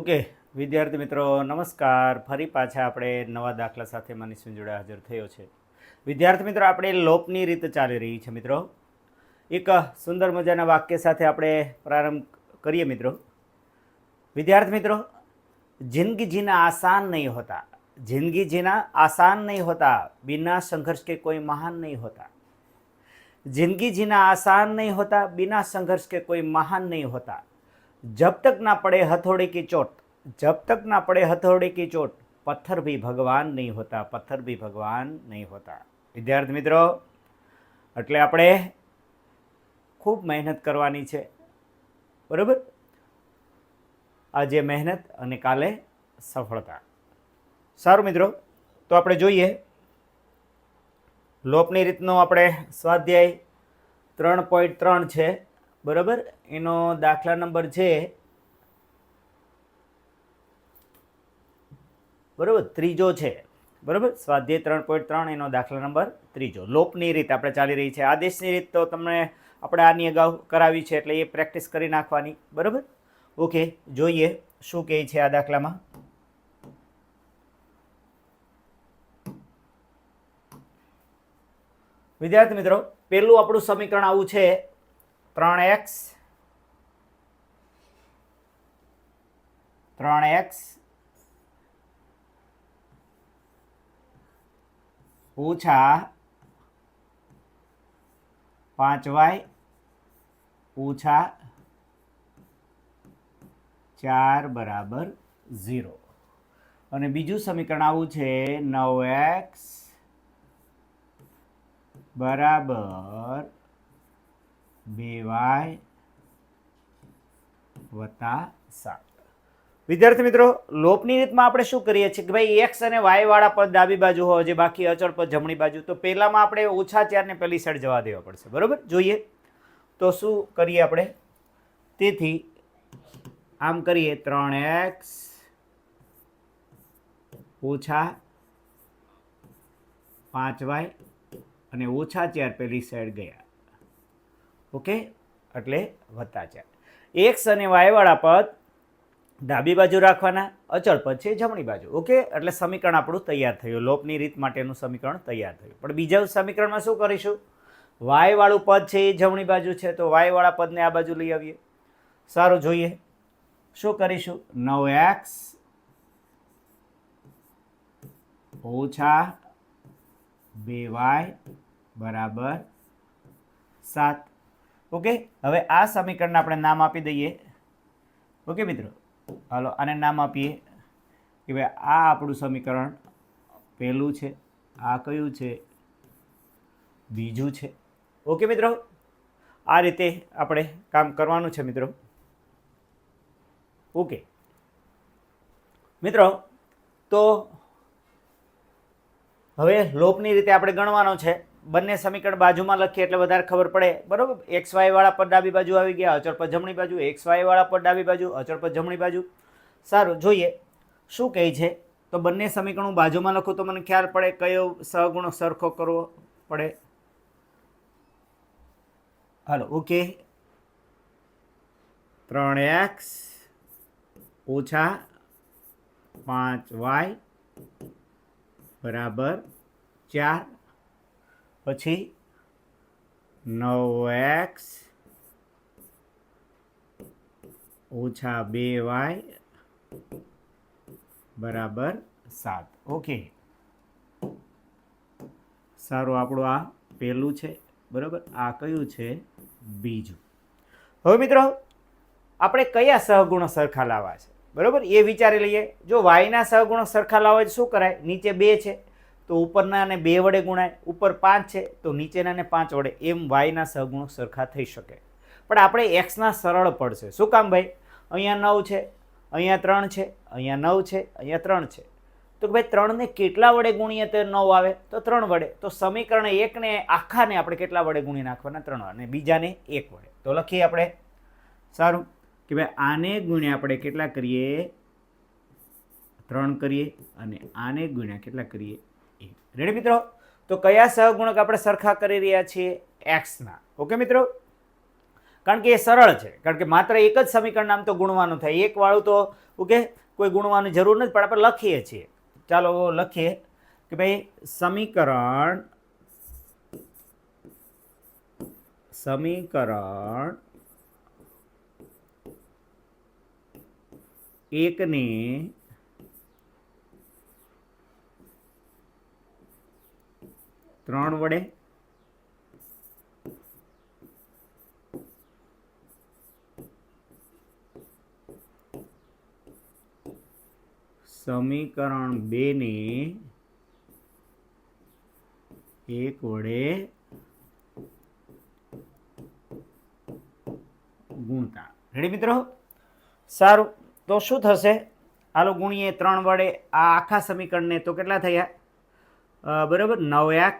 Okay વિદ્યાર્થી મિત્રો નમસ્કાર. ફરી પાછા આપણે નવા દાખલા સાથે મનીષ જોડે હાજર થયો છે. વિદ્યાર્થી મિત્રો આપણે લોપની રીત ચાલી રહી છે. મિત્રો એક સુંદર મજાના વાક્ય સાથે આપણે પ્રારંભ કરીએ. મિત્રો વિદ્યાર્થી મિત્રો, जिंदगी जीना आसान नहीं होता, जिंदगी जीना आसान नहीं होता, बिना संघर्ष के कोई महान नहीं होता. जिंदगी जीना आसान नहीं होता, बिना संघर्ष के कोई महान नहीं होता. जब तक ना पड़े हथौड़े की चोट, जब तक ना पड़े हथौड़े की चोट, पत्थर भी भगवान नहीं होता, पत्थर भी भगवान नहीं होता. विद्यार्थी मित्रों, એટલે આપણે ખૂબ મહેનત કરવાની છે, બરાબર? આજે મહેનત અને કાલે સફળતા. સારું મિત્રો, તો આપણે જોઈએ લોપની રીતનો આપણે સ્વાધ્યાય 3.3 છે, બરાબર? એનો દાખલા નંબર છે બરાબર ત્રીજો છે, બરાબર? સ્વાધ્યાય 3.3 એનો દાખલા નંબર ત્રીજો. લોપની રીત આપણે ચાલી રહી છે. આદેશની રીત તો તમને આપણે આની અગાઉ કરાવી છે, એટલે એ પ્રેક્ટિસ કરી નાખવાની, બરાબર? ઓકે, જોઈએ શું કહે છે આ દાખલામાં. વિદ્યાર્થી મિત્રો, પહેલું આપણું સમીકરણ આવું છે 3x ઓછા 5y ઓછા 4 બરાબર 0. અને બીજું સમીકરણ આવું છે 9x બરાબર 2y વત્તા 7. વિદ્યાર્થી મિત્રો, લોપની રીતમાં આપણે શું કરીએ છીએ કે ભાઈ એક્સ અને વાય વાળા પદ ડાબી બાજુ હોય, જે બાકી અચળ પદ જમણી બાજુ, તો પહેલામાં આપણે ઓછા 4 ને પહેલી સાઈડ જવા દેવા પડશે, બરાબર? જોઈએ તો શું કરીએ આપણે. તેથી આમ કરીએ 3x ઓછા 5y અને ઓછા 4 પહેલી સાઈડ ગયા, ઓકે, એટલે વત્તા 4. એક્સ અને વાય વાળા પદ ડાબી બાજુ રાખવાના, અચળ પદ છે જમણી બાજુ, ઓકે. એટલે સમીકરણ આપણું તૈયાર થયું, લોપની રીત માટેનું સમીકરણ તૈયાર થયું. પણ બીજા સમીકરણમાં શું કરીશું? વાય વાળું પદ છે એ જમણી બાજુ છે, તો વાય વાળા પદને આ બાજુ લઈ આવીએ. સારું, જોઈએ શું કરીશું. 9x ઓછા 2y બરાબર 7. ઓકે, હવે આ સમીકરણને આપણે નામ આપી દઈએ. ઓકે મિત્રો, હાલો આને નામ આપીએ કે ભાઈ આ આપણું સમીકરણ પહેલું છે, આ કયું છે? બીજું છે. ઓકે મિત્રો, આ રીતે આપણે કામ કરવાનું છે મિત્રો. ઓકે મિત્રો, તો હવે લોપની રીતે આપણે ગણવાનો છે. બંને સમીકરણ બાજુમાં લખીએ એટલે વધારે ખબર પડે, બરાબર? એક્સ વાય વાળા પર ડાબી બાજુ આવી ગયા, અચળ પર જમણી બાજુ. એક્સ વાય વાળા પર ડાબી બાજુ, અચળ પર જમણી બાજુ. સારું, જોઈએ શું કહે છે. તો બંને સમીકરણો બાજુમાં લખું તો મને ખ્યાલ પડે કયો સહગુણક સરખો કરવો પડે. હાલો, ઓકે. 3x ઓછા 5y બરાબર 4. પછી 9x ઓછા 2y બરાબર 7. ઓકે, સારું, આપણું આ પહેલું છે, બરાબર? આ કયું છે? બીજું. હવે મિત્રો, આપણે કયા સહગુણો સરખા લાવવા છે, બરાબર? એ વિચારી લઈએ. જો વાયના સહગુણો સરખા લાવવા હોય શું કરાય? નીચે 2 છે તો ઉપરનાને 2 વડે ગુણાય, ઉપર 5 છે તો નીચેનાને 5 વડે, એમ વાયના સહગુણો સરખા થઈ શકે. પણ આપણે એક્સના સરળ પડશે. શું કામ ભાઈ? અહીંયા 9 છે, અહીંયા 3 છે, અહીંયા 9 છે, અહીંયા 3 છે, તો ભાઈ 3ને કેટલા વડે ગુણીએ તો 9 આવે? તો 3 વડે. તો સમીકરણ 1ને આખાને આપણે કેટલા વડે ગુણી નાખવાના? 3 અને બીજાને 1 વડે. તો લખીએ આપણે. સારું, કે ભાઈ આને ગુણ્યા આપણે કેટલા કરીએ? 3 કરીએ, અને આને ગુણ્યા કેટલા કરીએ? 1. રેડી મિત્રો? તો કયા સહગુણક આપણે સરખા કરી રહ્યા છીએ? એક્સના. ઓકે મિત્રો, કારણ કે એ સરળ છે, કારણ કે માત્ર એક જ સમીકરણ આમ તો ગુણવાનું થાય, એક વાળું તો ઓકે કોઈ ગુણવાની જરૂર નથી, પણ આપણે લખીએ છીએ. ચાલો લખીએ કે ભાઈ સમીકરણ એકને 3 વડે સમીકરણ 2 ને 1 વડે ગુણતા. રેડી મિત્રો? સારું, તો શું થશે? હાલો ગુણીએ 3 વડે આ આખા સમીકરણને, તો કેટલા થયા? બરાબર 9x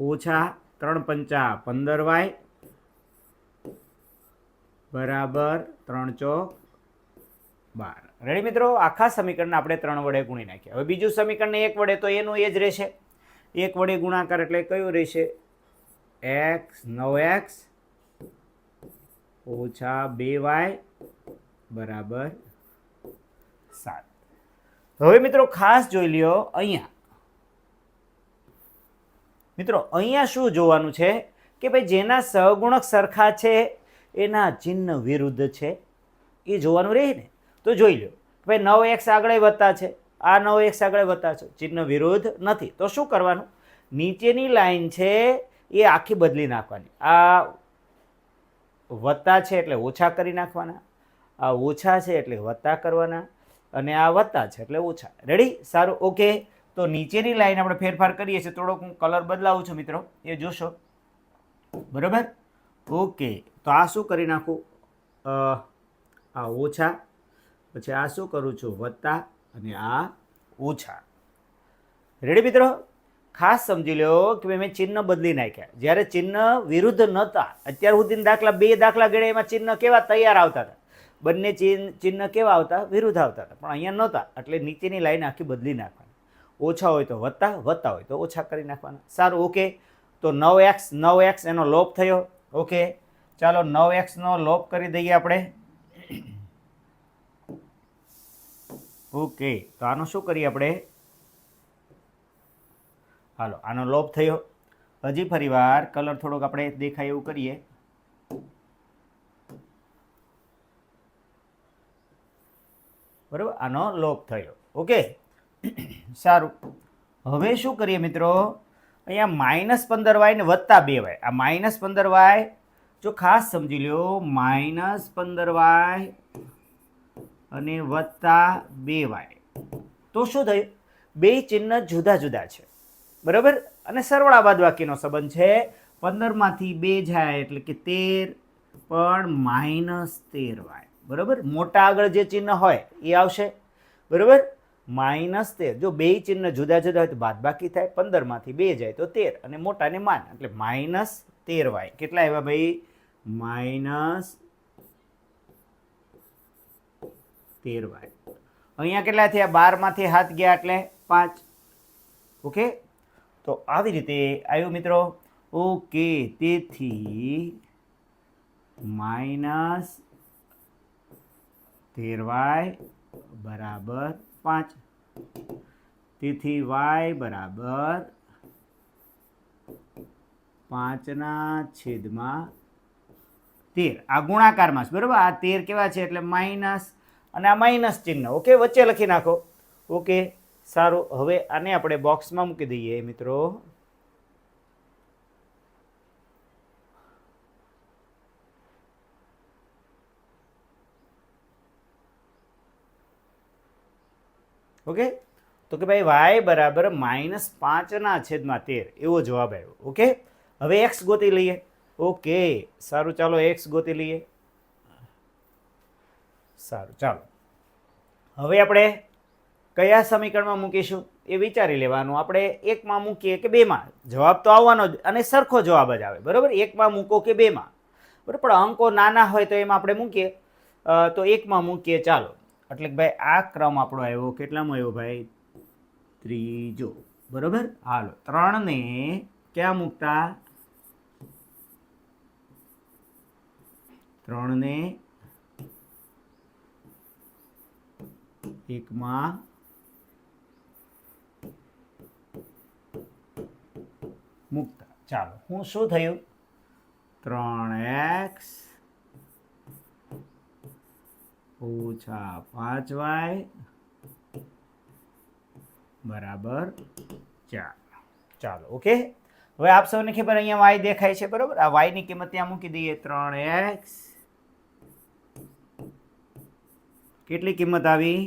ઓછા 3 પંચા 15y બરાબર 3 ચોક 12. રેડી મિત્રો? આખા સમીકરણને આપણે 3 વડે ગુણી નાખ્યા. હવે બીજું સમીકરણને 1 વડે, તો એનું એ જ રહેશે. 1 વડે ગુણાકાર એટલે કયું રહેશે? x 9x ઓછા 2y બરાબર 7. હવે મિત્રો ખાસ જોઈ લ્યો, અહીંયા મિત્રો અહીંયા શું જોવાનું છે કે ભાઈ જેના સહગુણક સરખા છે એના ચિહ્ન વિરુદ્ધ છે, એ જોવાનું રહે ને. તો જોઈ લો ભાઈ 9x આગળ વધતા છે, આ 9x આગળ વધતા છે, ચિહ્ન વિરુદ્ધ નથી. તો શું કરવાનું? નીચેની લાઈન છે એ આખી બદલી નાખવાની. આ વત્તા છે એટલે ઓછા કરી નાખવાના, આ ઓછા છે એટલે વત્તા કરવાના, અને આ વત્તા છે એટલે ઓછા. રેડી? સારું, ઓકે. તો નીચેની લાઈન આપણે ફેરફાર કરીએ છીએ, થોડોક હું કલર બદલાવું છું મિત્રો, એ જોશો. બરાબર? ઓકે. તો આ શું કરી નાખું? આ ઓછા, પછી આ શું કરું છું? વત્તા, અને આ ઓછા. રેડી મિત્રો? ખાસ સમજી લો કે મેં ચિહ્ન બદલી નાખ્યા. જ્યારે ચિહ્ન વિરુદ્ધ નહોતા, અત્યાર સુધીના દાખલા 2 દાખલા ગણ્યા, એમાં ચિહ્ન કેવા તૈયાર આવતા હતા, બંને ચિહ્ન કેવા આવતા? વિરુદ્ધ આવતા હતા, પણ અહીંયા નહોતા. એટલે નીચેની લાઈન આખી બદલી નાખવાની. ઓછા હોય તો વત્તા, વત્તા હોય તો ઓછા કરી નાખવાના. સારું, ઓકે. તો 9x એનો લોપ થયો. ઓકે, ચાલો 9x નો લોપ કરી દઈએ આપણે. ઓકે, તો આનો શું કરીએ આપણે? હાલો, આનો લોપ થયો. હજી ફરી વાર કલર થોડોક આપણે દેખાય એવું કરીએ. બરાબર? આનો લોપ થયો. ઓકે, સારું. હવે શું કરીએ મિત્રો? અહીંયા -15y ને +2y. આ -15y જો ખાસ સમજી લો, -15y અને +2y. તો શું થયું? બે ચિહ્ન જુદા જુદા છે. બરાબર? અને સરવાળા બાદબાકીનો સંબંધ છે. 15 માંથી 2 જાય એટલે કે 13, પણ -13y. બરાબર? મોટા આગળ જે ચિહ્ન હોય એ આવશે. બરાબર? -13. જો બે ચિહ્ન જુદા જુદા હોય તો બાદબાકી થાય. 15 માંથી 2 જાય તો 13, અને મોટાને માન એટલે -13y. કેટલા આવ્યા ભાઈ? -13y. અહીંયા કેટલા થયા? 12 માંથી 7 ગયા એટલે 5. ઓકે, તો આવી રીતે આવ્યું મિત્રો. ઓકે, તેથી -13y બરાબર 5. તેથી y બરાબર 5/13. આ ગુણાકારમાં છે. બરાબર? આ 13 કેવા છે એટલે માઇનસ, અને આ માઇનસ ચિહ્ન ઓકે વચ્ચે લખી નાખો. ઓકે, સારું. હવે આને આપણે બોક્સમાં મૂકી દઈએ મિત્રો. ઓકે, તો કે ભાઈ y બરાબર -5/13 એવો જવાબ આવ્યો. ઓકે, હવે x ગોતી લઈએ. ઓકે, સારું, ચાલો x ગોતી લઈએ. સારું, ચાલો. હવે આપણે કયા સમીકરણમાં મૂકીશું એ વિચારી લેવાનું. આપણે 1 માં મૂકીએ કે 2 માં, જવાબ તો આવવાનો જ, અને સરખો જવાબ જ આવે. બરાબર? 1 માં મૂકો કે 2 માં. બરાબર? પણ અંકો નાના હોય તો એમાં આપણે મૂકીએ, તો 1 માં મૂકીએ. ચાલો, એટલે કે ભાઈ આ ક્રમ આપણો આવ્યો. કેટલામાં આવ્યો ભાઈ? ત્રીજો. બરાબર? હાલો, 3 ને ક્યાં મૂકતા? 3 ને 1 માં મૂકતા. ચાલો, હું શું થયું? 3x ઓછા 5y બરાબર 4. ચાલો, ઓકે. હવે આપ સૌને ખબર અહીંયા y દેખાય છે, બરોબર? આ y ની કિંમત ત્યાં મૂકી દઈએ. 3x કેટલી કિંમત આવી?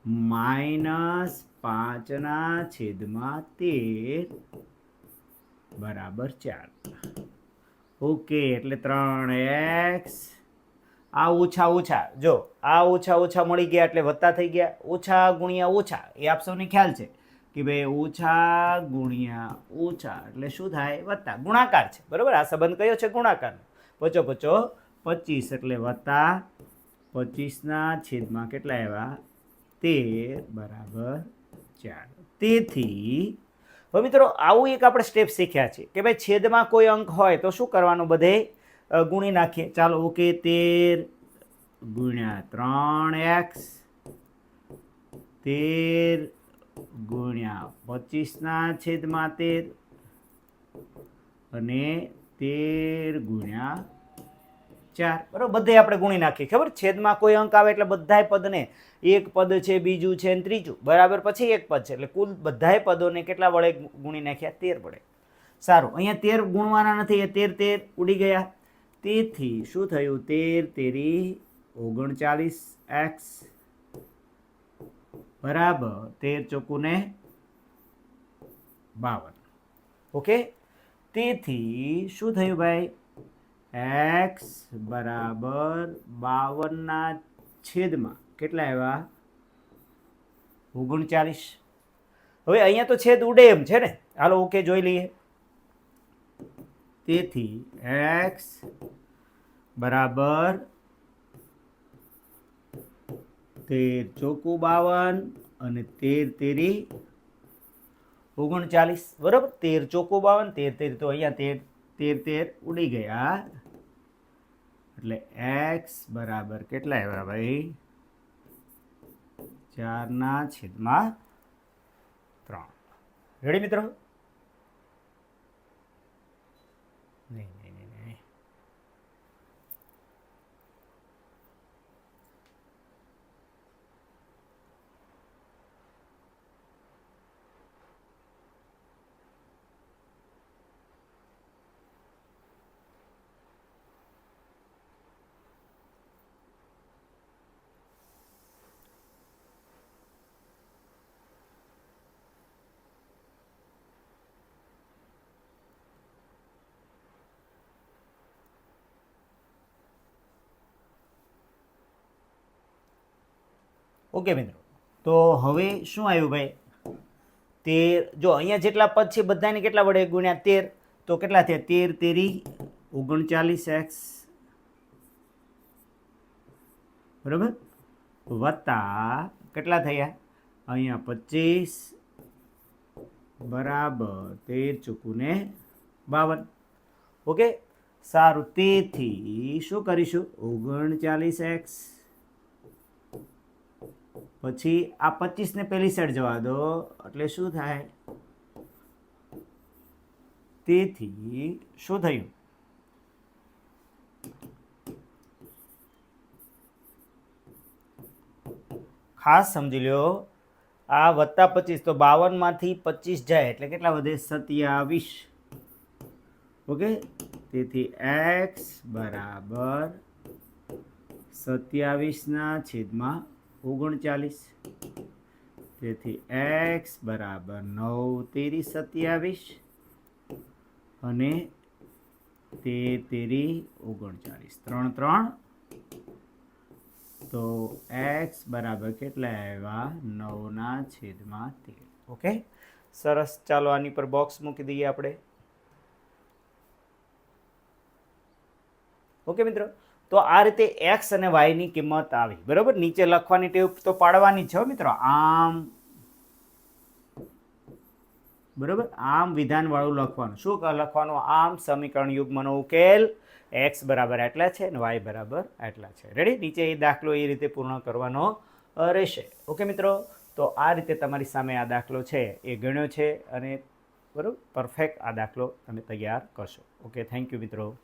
-5/13 બરાબર 4. ઓકે, એટલે 3x આ ઓછા ઓછા, જો આ ઓછા ઓછા મળી ગયા એટલે વત્તા થઈ ગયા. ઓછા ગુણ્યા ઓછા એ આપ સૌને ખ્યાલ છે કે ભાઈ ઓછા ગુણ્યા ઓછા એટલે શું થાય? વત્તા. ગુણાકાર છે, બરોબર? આ સંબંધ કયો છે? ગુણાકારનો. 5 × 5 = 25 એટલે વત્તા 25/13 કેટલા આવ્યા? 13 બરાબર 4. તેથી હવે મિત્રો આવું એક આપણે સ્ટેપ શીખ્યા છે કે ભાઈ છેદમાં કોઈ અંક હોય તો શું કરવાનું? બધે ગુણી નાખીએ. ચાલો, ઓકે. 13 ગુણ્યા 3x 13 ગુણ્યા 25/13 અને 13 ગુણ્યા 4. બરાબર, બધે આપણે ગુણી નાખીએ. ખબર? છેદમાં કોઈ અંક આવે એટલે બધાય પદને, એક પદ છે, બીજું છે અને ત્રીજું, બરાબર, પછી એક પદ છે, એટલે કુલ બધાય પદોને કેટલા વડે ગુણી નાખ્યા? 13 વડે. સારું, અહીંયા 13 ગુણવાના નથી, એ 13 ઉડી ગયા. તેથી શું થયું? 13 તેરી 39x બરાબર 13 ચોકું ને 52. ઓકે, તેથી શું થયું ભાઈ? x બરાબર 52/, કેટલા આવ્યા? 39. હવે અહીંયા તો છેદ ઉડે એમ છે ને. હાલો, ઓકે, જોઈ લઈએ. તેથી x બરાબર 13 ચોકું 52 અને 13 તેરી 39. બરાબર, 13 ચોકું 52, 13 તેરી તો અહીંયા 13 ઉડી ગયા એટલે x બરાબર કેટલા આવ્યા ભાઈ? 4/3. રેડી મિત્રો? નહીં. ઓકે મિત્રો, તો હવે શું આવ્યું ભાઈ? 13. જો અહીંયા જેટલા પદ છે બધાને કેટલા વડે ગુણ્યા? 13. તો કેટલા થયા? 13 તેરી 39x બરાબર, વત્તા કેટલા થયા? અહીંયા 25 બરાબર 13 ચોકું ને 52. ઓકે, સારું. તેથી શું કરીશું? 39x પછી આ 25 ને પેલી સાઈડ જવા દો એટલે શું થાય? તેથી શું થયું? ખાસ સમજી લો, આ વત્તા 25 તો 52 માંથી 25 જાય એટલે કેટલા વધે? 27. ઓકે, તેથી x બરાબર 27/39. તેથી x બરાબર 9 તેરી 27 અને 13 તેરી 39. 3 3. તો x બરાબર કેટલા આવ્યા? 9/13. ઓકે, સરસ. ચાલો આની પર બોક્સ મૂકી દઈએ આપણે. ઓકે મિત્રો, તો આ રીતે x અને y ની કિંમત આવી. બરાબર, નીચે લખવાની ટેવ તો પાડવાની છે મિત્રો. આમ બરાબર, આમ વિધાનવાળું લખવાનું. શું લખવાનું? આમ સમીકરણ યુગ્મનો ઉકેલ x બરાબર આટલા છે અને y બરાબર આટલા છે. રેડી? નીચે એ દાખલો એ રીતે પૂર્ણ કરવાનો રહેશે. ઓકે મિત્રો, તો આ રીતે તમારી સામે આ દાખલો છે એ ગણ્યો છે અને બરાબર પરફેક્ટ આ દાખલો તમે તૈયાર કરશો. ઓકે, થેન્ક યુ મિત્રો.